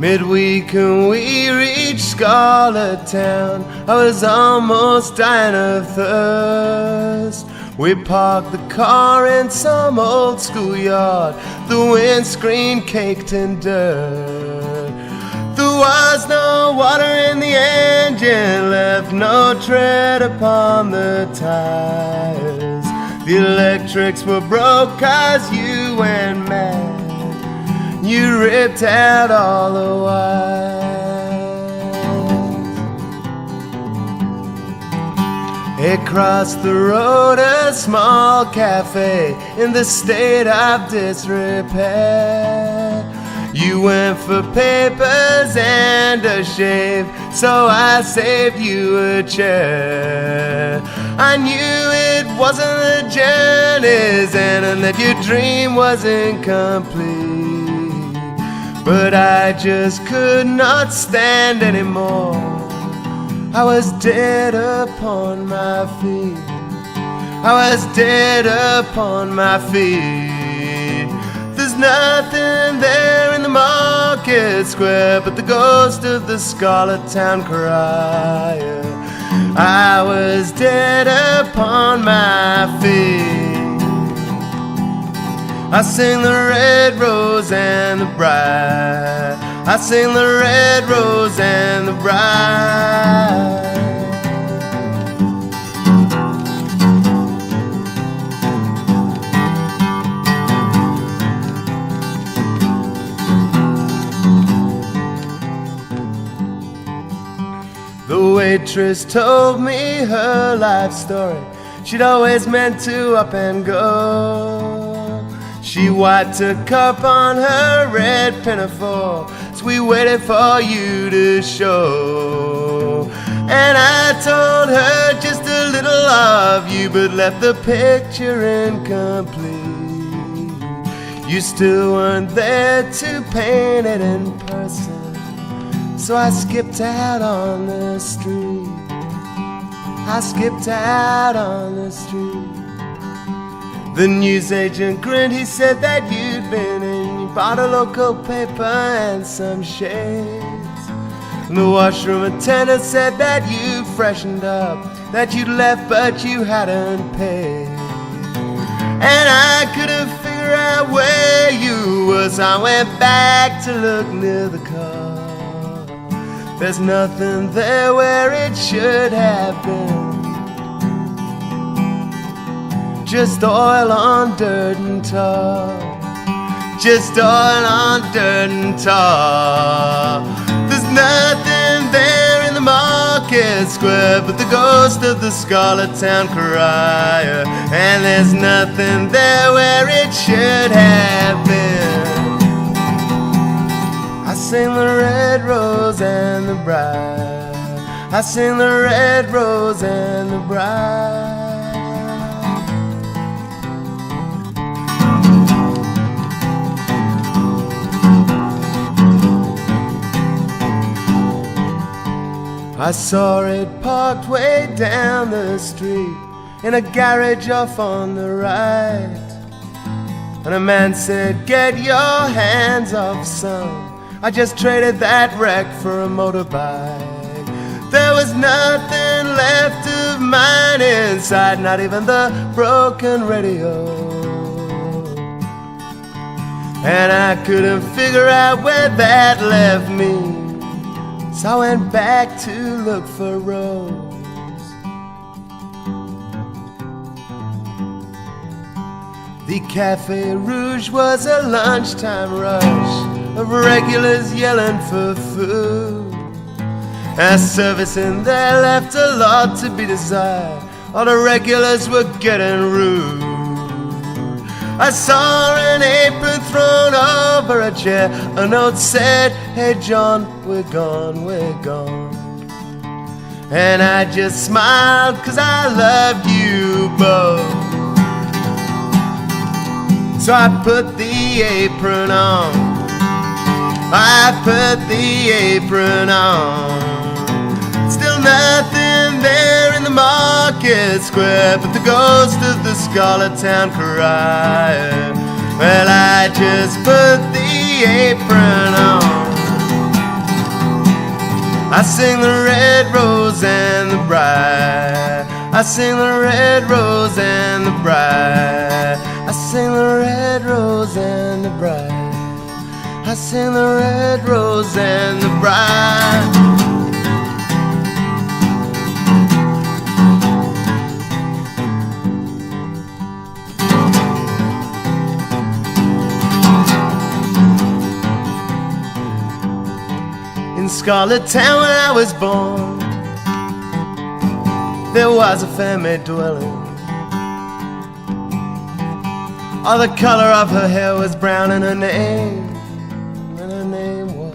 Midweek and we reached Scarlet Town. I was almost dying of thirst. We parked the car in some old schoolyard, the windscreen caked in dirt. There was no water in the engine, left no tread upon the tires. The electrics were broke 'cause you went mad. You ripped out all the wires. Across the road, a small cafe in the state of disrepair. You went for papers and a shave, so I saved you a chair. I knew it wasn't the journey's end and that your dream wasn't complete, but I just could not stand anymore. I was dead upon my feet. I was dead upon my feet. There's nothing there in the market square but the ghost of the Scarlet Town crier. I was dead upon my feet. I sing the red rose and the briar. I sing the red rose and the briar. The waitress told me her life story. She'd always meant to up and go. She wiped a cup on her red pinafore, so we waited for you to show. And I told her just a little of you, but left the picture incomplete. You still weren't there to paint it in person, so I skipped out on the street. I skipped out on the street. The newsagent grinned, he said that you'd been in. You bought a local paper and some shades. And the washroom attendant said that you freshened up, that you'd left but you hadn't paid. And I couldn't figure out where you were, so I went back to look near the car. There's nothing there where it should have been, just oil on dirt and tar. Just oil on dirt and tar. There's nothing there in the market square but the ghost of the Scarlet Town crier. And there's nothing there where it should have been. I sing the red rose and the briar. I sing the red rose and the briar. I saw it parked way down the street in a garage off on the right. And a man said, "Get your hands off, son. I just traded that wreck for a motorbike." There was nothing left of mine inside, not even the broken radio. And I couldn't figure out where that left me, so I went back to look for Rose. The Cafe Rouge was a lunchtime rush of regulars yelling for food. A service in there left a lot to be desired. All the regulars were getting rude. I saw an apron thrown over a chair. A note said, "Hey John, we're gone, we're gone." And I just smiled 'cause I loved you both. So I put the apron on. I put the apron on. Still nothing there in the market square but the ghost of the Scarlet Town crier. Well, I just put the apron on. I sing the red rose and the briar. I sing the red rose and the briar. I sing the red rose and the briar. I sing the red rose and the briar. In Scarlet Town when I was born, there was a family dwelling. Oh, the color of her hair was brown and her name was